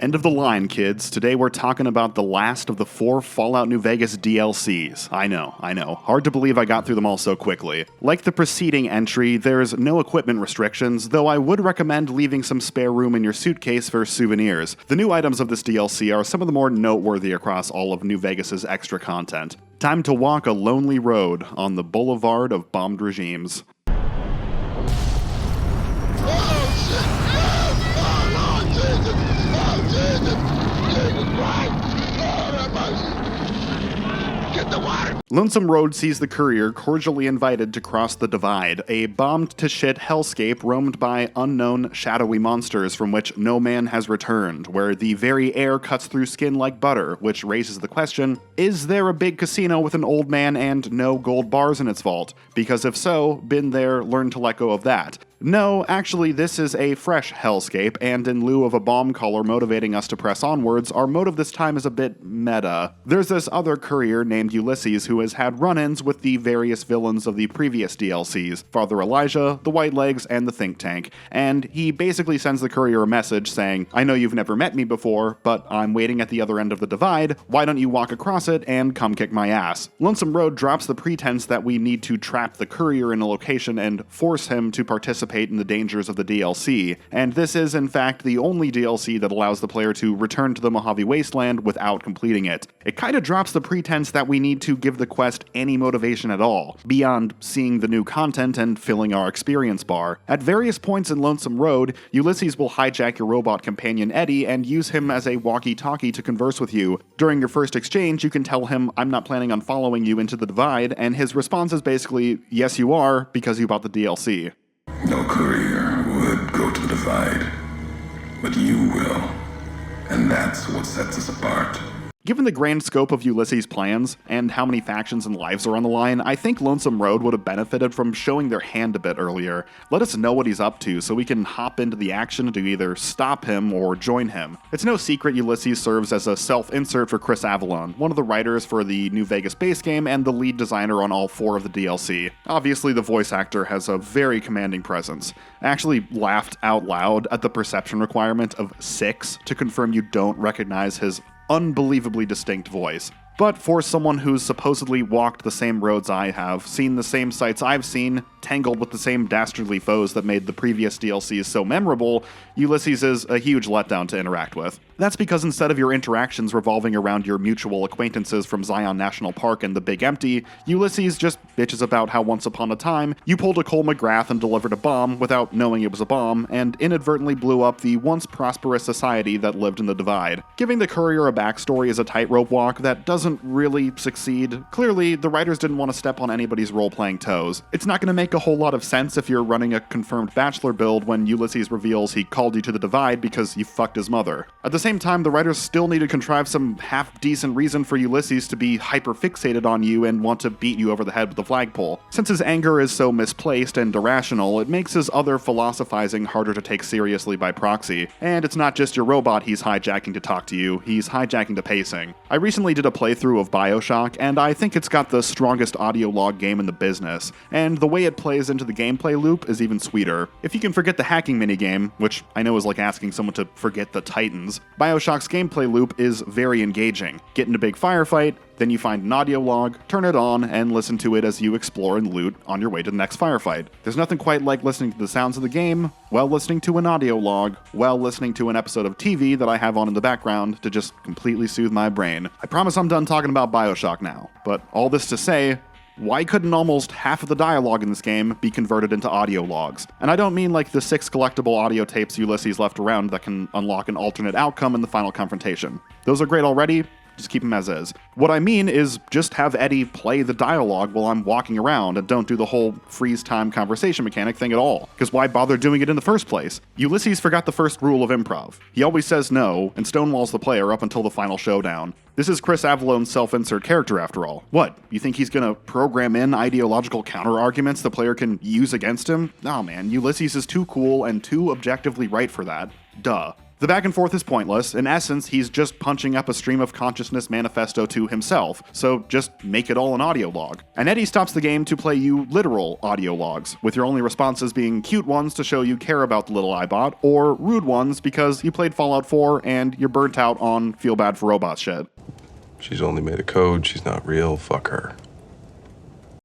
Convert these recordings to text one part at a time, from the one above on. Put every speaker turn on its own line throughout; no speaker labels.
End of the line, kids. Today we're talking about the last of the 4 Fallout New Vegas DLCs. I know. Hard to believe I got through them all so quickly. Like the preceding entry, there's no equipment restrictions, though I would recommend leaving some spare room in your suitcase for souvenirs. The new items of this DLC are some of the more noteworthy across all of New Vegas's extra content. Time to walk a lonely road on the boulevard of bombed regimes. Lonesome Road sees the courier cordially invited to cross the Divide, a bombed-to-shit hellscape roamed by unknown, shadowy monsters from which no man has returned, where the very air cuts through skin like butter, which raises the question, is there a big casino with an old man and no gold bars in its vault? Because if so, been there, learn to let go of that. No, actually, this is a fresh hellscape, and in lieu of a bomb caller motivating us to press onwards, our motive this time is a bit meta. There's this other courier named Ulysses who has had run-ins with the various villains of the previous DLCs, Father Elijah, the White Legs, and the Think Tank, and he basically sends the courier a message saying, I know you've never met me before, but I'm waiting at the other end of the Divide, why don't you walk across it and come kick my ass? Lonesome Road drops the pretense that we need to trap the courier in a location and force him to participate in the dangers of the DLC, and this is in fact the only DLC that allows the player to return to the Mojave Wasteland without completing it. It kinda drops the pretense that we need to give the quest any motivation at all, beyond seeing the new content and filling our experience bar. At various points in Lonesome Road, Ulysses will hijack your robot companion Eddie and use him as a walkie-talkie to converse with you. During your first exchange, you can tell him, I'm not planning on following you into the Divide, and his response is basically, yes you are, because you bought the DLC.
No courier would go to the Divide, but you will, and that's what sets us apart.
Given the grand scope of Ulysses' plans, and how many factions and lives are on the line, I think Lonesome Road would have benefited from showing their hand a bit earlier. Let us know what he's up to so we can hop into the action to either stop him or join him. It's no secret Ulysses serves as a self-insert for Chris Avellone, one of the writers for the New Vegas base game and the lead designer on all 4 of the DLC. Obviously, the voice actor has a very commanding presence. I actually laughed out loud at the perception requirement of 6 to confirm you don't recognize his unbelievably distinct voice. But for someone who's supposedly walked the same roads I have, seen the same sights I've seen, tangled with the same dastardly foes that made the previous DLCs so memorable, Ulysses is a huge letdown to interact with. That's because instead of your interactions revolving around your mutual acquaintances from Zion National Park and the Big Empty, Ulysses just bitches about how once upon a time, you pulled a Cole McGrath and delivered a bomb without knowing it was a bomb, and inadvertently blew up the once prosperous society that lived in the Divide. Giving the courier a backstory is a tightrope walk that doesn't really succeed. Clearly, the writers didn't want to step on anybody's role-playing toes. It's not going to make a whole lot of sense if you're running a confirmed Bachelor build when Ulysses reveals he called you to the Divide because you fucked his mother. At the same time, the writers still need to contrive some half-decent reason for Ulysses to be hyper-fixated on you and want to beat you over the head with a flagpole. Since his anger is so misplaced and irrational, it makes his other philosophizing harder to take seriously by proxy. And it's not just your robot he's hijacking to talk to you, he's hijacking the pacing. I recently did a playthrough of BioShock, and I think it's got the strongest audio log game in the business, and the way it plays into the gameplay loop is even sweeter. If you can forget the hacking minigame, which I know is like asking someone to forget the Titans, BioShock's gameplay loop is very engaging. Get in a big firefight, then you find an audio log, turn it on, and listen to it as you explore and loot on your way to the next firefight. There's nothing quite like listening to the sounds of the game, while listening to an audio log, while listening to an episode of TV that I have on in the background to just completely soothe my brain. I promise I'm done talking about BioShock now, but all this to say, why couldn't almost half of the dialogue in this game be converted into audio logs? And I don't mean like the 6 collectible audio tapes Ulysses left around that can unlock an alternate outcome in the final confrontation. Those are great already, just keep them as is. What I mean is just have Eddie play the dialogue while I'm walking around and don't do the whole freeze time conversation mechanic thing at all. Because why bother doing it in the first place? Ulysses forgot the first rule of improv. He always says no and stonewalls the player up until the final showdown. This is Chris Avallone's self-insert character after all. What, you think he's gonna program in ideological counter-arguments the player can use against him? Nah man, Ulysses is too cool and too objectively right for that. Duh. The back and forth is pointless. In essence, he's just punching up a stream of consciousness manifesto to himself, so just make it all an audio log. And Eddie stops the game to play you literal audio logs, with your only responses being cute ones to show you care about the little iBot, or rude ones because you played Fallout 4 and you're burnt out on feel bad for robots shit.
She's only made a code, she's not real, fuck her.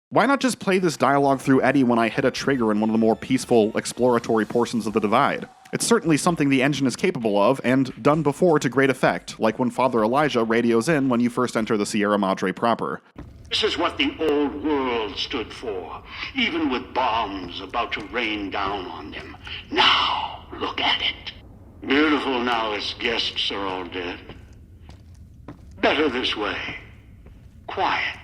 Why not just play this dialogue through Eddie when I hit a trigger in one of the more peaceful, exploratory portions of the Divide? It's certainly something the engine is capable of, and done before to great effect, like when Father Elijah radios in when you first enter the Sierra Madre proper.
This is what the old world stood for, even with bombs about to rain down on them. Now, look at it. Beautiful now its guests are all dead. Better this way. Quiet.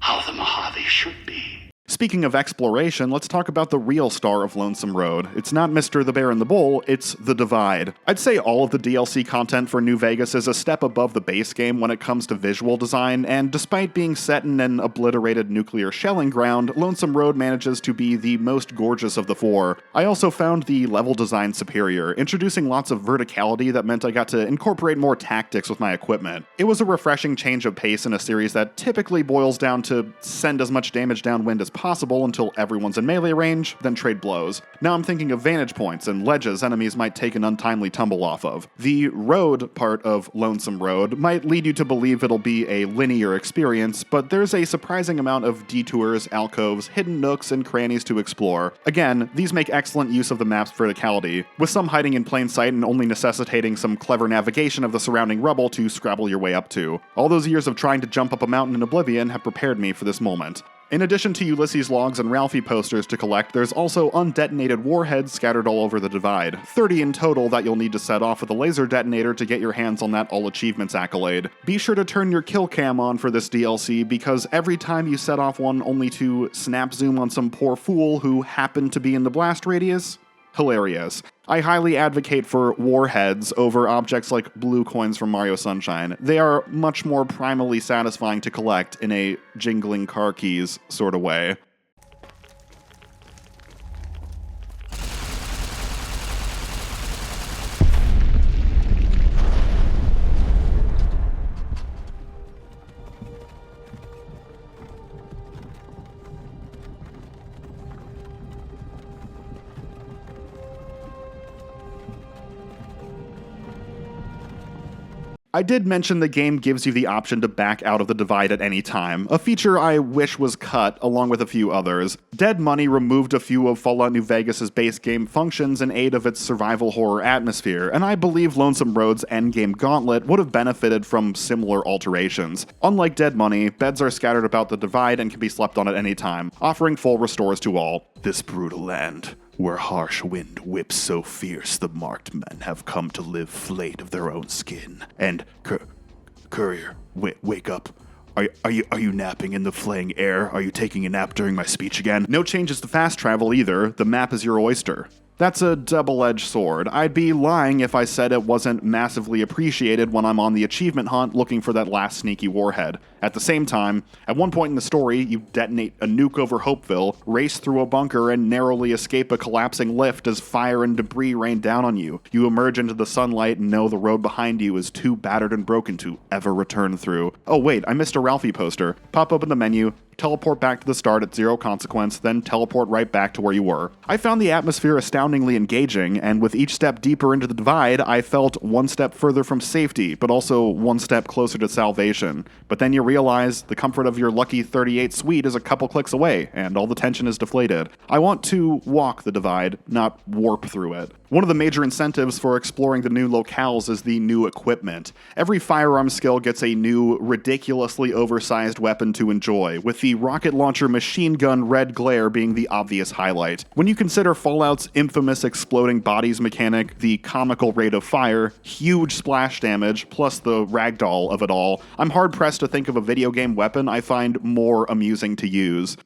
How the Mojave should be.
Speaking of exploration, let's talk about the real star of Lonesome Road. It's not Mr. the Bear in the Bowl, it's the Divide. I'd say all of the DLC content for New Vegas is a step above the base game when it comes to visual design, and despite being set in an obliterated nuclear shelling ground, Lonesome Road manages to be the most gorgeous of the four. I also found the level design superior, introducing lots of verticality that meant I got to incorporate more tactics with my equipment. It was a refreshing change of pace in a series that typically boils down to send as much damage downwind as possible until everyone's in melee range, then trade blows. Now I'm thinking of vantage points and ledges enemies might take an untimely tumble off of. The road part of Lonesome Road might lead you to believe it'll be a linear experience, but there's a surprising amount of detours, alcoves, hidden nooks, and crannies to explore. Again, these make excellent use of the map's verticality, with some hiding in plain sight and only necessitating some clever navigation of the surrounding rubble to scrabble your way up to. All those years of trying to jump up a mountain in Oblivion have prepared me for this moment. In addition to Ulysses logs and Ralphie posters to collect, there's also undetonated warheads scattered all over the Divide. 30 in total that you'll need to set off with a laser detonator to get your hands on that All Achievements accolade. Be sure to turn your kill cam on for this DLC, because every time you set off one only to snap zoom on some poor fool who happened to be in the blast radius, hilarious. I highly advocate for warheads over objects like blue coins from Mario Sunshine. They are much more primally satisfying to collect in a jingling car keys sort of way. I did mention the game gives you the option to back out of the Divide at any time, a feature I wish was cut, along with a few others. Dead Money removed a few of Fallout New Vegas' base game functions in aid of its survival horror atmosphere, and I believe Lonesome Road's endgame gauntlet would have benefited from similar alterations. Unlike Dead Money, beds are scattered about the Divide and can be slept on at any time, offering full restores to all. This brutal land, where harsh wind whips so fierce the marked men have come to live flayed of their own skin. And Courier, wake up. Are you napping in the flaying air? Are you taking a nap during my speech again? No changes to fast travel either. The map is your oyster. That's a double-edged sword. I'd be lying if I said it wasn't massively appreciated when I'm on the achievement hunt looking for that last sneaky warhead. At the same time, at one point in the story, you detonate a nuke over Hopeville, race through a bunker, and narrowly escape a collapsing lift as fire and debris rain down on you. You emerge into the sunlight and know the road behind you is too battered and broken to ever return through. Oh wait, I missed a Ralphie poster. Pop open the menu, teleport back to the start at zero consequence, then teleport right back to where you were. I found the atmosphere astoundingly engaging, and with each step deeper into the Divide, I felt one step further from safety, but also one step closer to salvation. But then you realize the comfort of your lucky 38 suite is a couple clicks away, and all the tension is deflated. I want to walk the Divide, not warp through it. One of the major incentives for exploring the new locales is the new equipment. Every firearm skill gets a new, ridiculously oversized weapon to enjoy, with the rocket launcher machine gun red glare being the obvious highlight. When you consider Fallout's infamous exploding bodies mechanic, the comical rate of fire, huge splash damage, plus the ragdoll of it all, I'm hard-pressed to think of a video game weapon I find more amusing to use.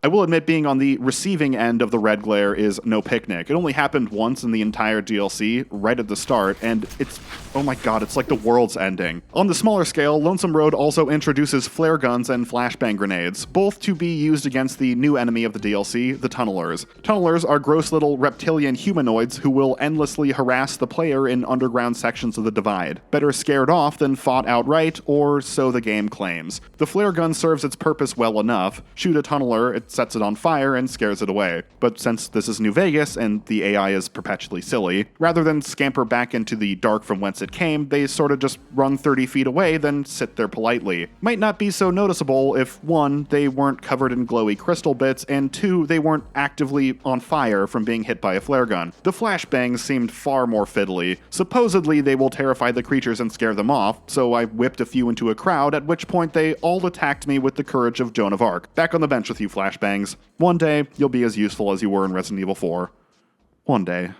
I will admit being on the receiving end of the red glare is no picnic. It only happened once in the entire DLC, right at the start, and it's, oh my god, it's like the world's ending. On the smaller scale, Lonesome Road also introduces flare guns and flashbang grenades, both to be used against the new enemy of the DLC, the Tunnelers. Tunnelers are gross little reptilian humanoids who will endlessly harass the player in underground sections of the Divide. Better scared off than fought outright, or so the game claims. The flare gun serves its purpose well enough. Shoot a tunneler, it sets it on fire and scares it away. But since this is New Vegas and the AI is perpetually silly, rather than scamper back into the dark from whence it came, they sort of just run 30 feet away, then sit there politely. Might not be so noticeable if 1, they weren't covered in glowy crystal bits, and 2, they weren't actively on fire from being hit by a flare gun. The flashbangs seemed far more fiddly. Supposedly they will terrify the creatures and scare them off, so I whipped a few into a crowd, at which point they all attacked me with the courage of Joan of Arc. Back on the bench with you, flashbangs. One day, you'll be as useful as you were in Resident Evil 4. One day.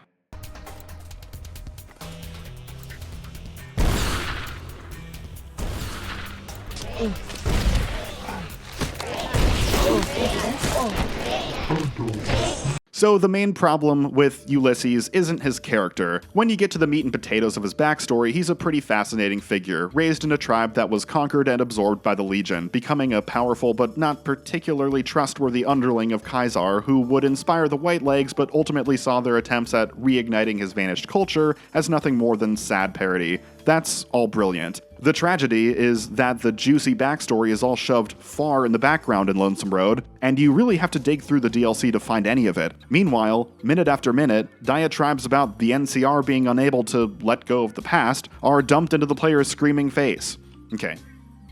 So the main problem with Ulysses isn't his character. When you get to the meat and potatoes of his backstory, he's a pretty fascinating figure, raised in a tribe that was conquered and absorbed by the Legion, becoming a powerful but not particularly trustworthy underling of Caesar, who would inspire the Whitelegs but ultimately saw their attempts at reigniting his vanished culture as nothing more than sad parody. That's all brilliant. The tragedy is that the juicy backstory is all shoved far in the background in Lonesome Road, and you really have to dig through the DLC to find any of it. Meanwhile, minute after minute, diatribes about the NCR being unable to let go of the past are dumped into the player's screaming face. Okay,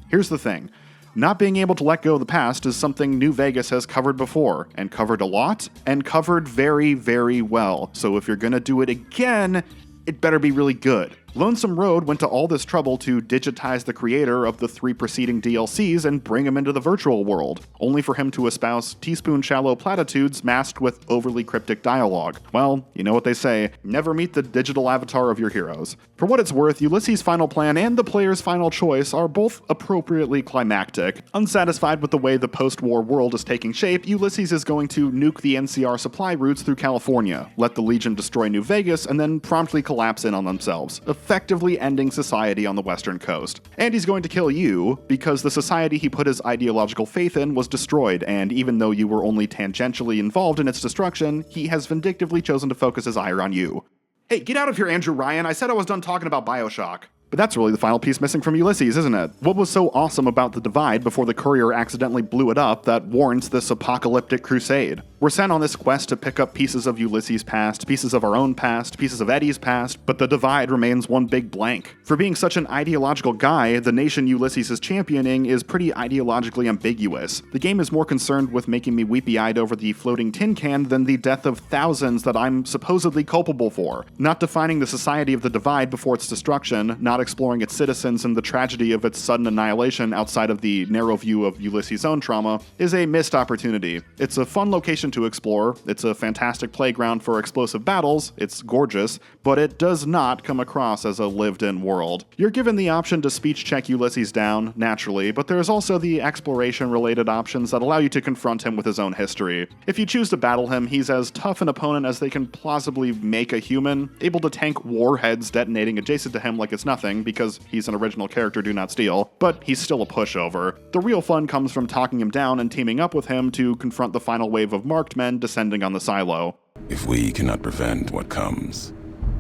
here's the thing. Not being able to let go of the past is something New Vegas has covered before, and covered a lot, and covered very, very well. So if you're gonna do it again, it better be really good. Lonesome Road went to all this trouble to digitize the creator of the 3 preceding DLCs and bring him into the virtual world, only for him to espouse teaspoon-shallow platitudes masked with overly cryptic dialogue. Well, you know what they say, never meet the digital avatar of your heroes. For what it's worth, Ulysses' final plan and the player's final choice are both appropriately climactic. Unsatisfied with the way the post-war world is taking shape, Ulysses is going to nuke the NCR supply routes through California, let the Legion destroy New Vegas, and then promptly collapse in on themselves, effectively ending society on the western coast. And he's going to kill you, because the society he put his ideological faith in was destroyed, and even though you were only tangentially involved in its destruction, he has vindictively chosen to focus his ire on you. Hey, get out of here, Andrew Ryan. I said I was done talking about BioShock. But that's really the final piece missing from Ulysses, isn't it? What was so awesome about the Divide before the courier accidentally blew it up that warrants this apocalyptic crusade? We're sent on this quest to pick up pieces of Ulysses' past, pieces of our own past, pieces of Eddie's past, but the Divide remains one big blank. For being such an ideological guy, the nation Ulysses is championing is pretty ideologically ambiguous. The game is more concerned with making me weepy-eyed over the floating tin can than the death of thousands that I'm supposedly culpable for. Not defining the society of the Divide before its destruction, not exploring its citizens and the tragedy of its sudden annihilation outside of the narrow view of Ulysses' own trauma, is a missed opportunity. It's a fun location to explore, it's a fantastic playground for explosive battles, it's gorgeous, but it does not come across as a lived-in world. You're given the option to speech check Ulysses down, naturally, but there's also the exploration-related options that allow you to confront him with his own history. If you choose to battle him, he's as tough an opponent as they can plausibly make a human, able to tank warheads detonating adjacent to him like it's nothing, because he's an original character, do not steal, but he's still a pushover. The real fun comes from talking him down and teaming up with him to confront the final wave of marked men descending on the silo.
If we cannot prevent what comes,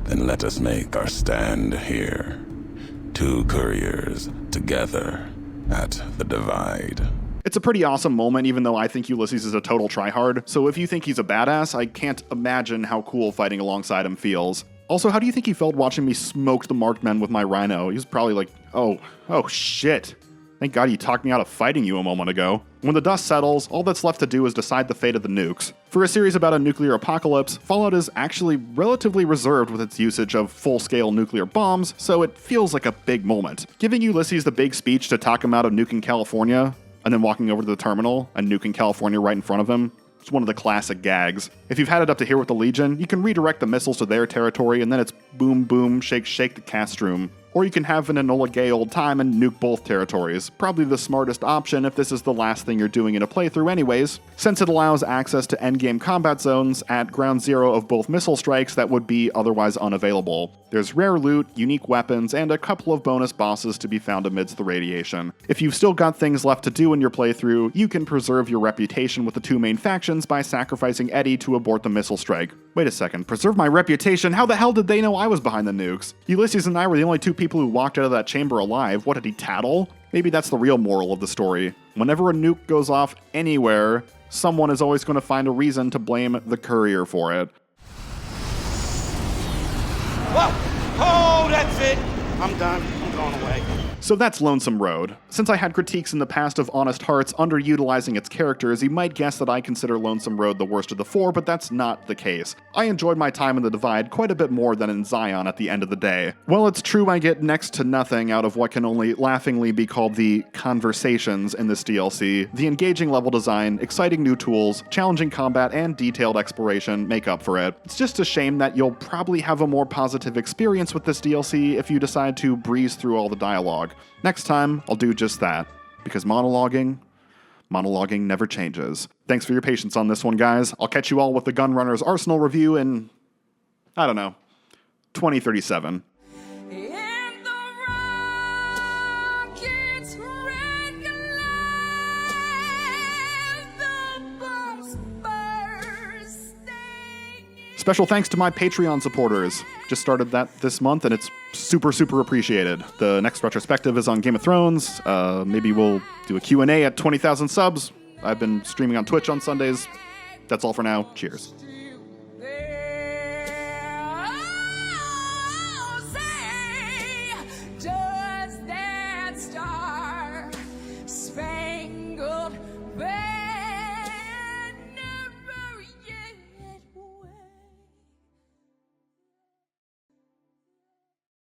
then let us make our stand here. 2 couriers together at the Divide.
It's a pretty awesome moment, even though I think Ulysses is a total tryhard, so if you think he's a badass, I can't imagine how cool fighting alongside him feels. Also, how do you think he felt watching me smoke the marked men with my rhino? He was probably like, oh shit. Thank God you talked me out of fighting you a moment ago. When the dust settles, all that's left to do is decide the fate of the nukes. For a series about a nuclear apocalypse, Fallout is actually relatively reserved with its usage of full-scale nuclear bombs, so it feels like a big moment. Giving Ulysses the big speech to talk him out of nuking California, and then walking over to the terminal and nuking California right in front of him, it's one of the classic gags. If you've had it up to here with the Legion, you can redirect the missiles to their territory, and then it's boom boom, shake shake the cast room. or you can have an Enola Gay old time and nuke both territories. Probably the smartest option if this is the last thing you're doing in a playthrough anyways, since it allows access to endgame combat zones at ground zero of both missile strikes that would be otherwise unavailable. There's rare loot, unique weapons, and a couple of bonus bosses to be found amidst the radiation. If you've still got things left to do in your playthrough, you can preserve your reputation with the two main factions by sacrificing Eddie to abort the missile strike. Wait a second, preserve my reputation? How the hell did they know I was behind the nukes? Ulysses and I were the only two people who walked out of that chamber alive. What, did he tattle? Maybe that's the real moral of the story. Whenever a nuke goes off anywhere, someone is always going to find a reason to blame the courier for it.
Whoa! Oh, that's it! I'm done. I'm going away.
So that's Lonesome Road. Since I had critiques in the past of Honest Hearts underutilizing its characters, you might guess that I consider Lonesome Road the worst of the four, but that's not the case. I enjoyed my time in the Divide quite a bit more than in Zion at the end of the day. While it's true I get next to nothing out of what can only laughingly be called the conversations in this DLC, the engaging level design, exciting new tools, challenging combat, and detailed exploration make up for it. It's just a shame that you'll probably have a more positive experience with this DLC if you decide to breeze through all the dialogue. Next time, I'll do just that, because monologuing never changes. Thanks for your patience on this one, guys. I'll catch you all with the Gunrunner's Arsenal review in, 2037. Special thanks to my Patreon supporters. Just started that this month, and it's super, super appreciated. The next retrospective is on Game of Thrones. Maybe we'll do a Q&A at 20,000 subs. I've been streaming on Twitch on Sundays. That's all for now. Cheers.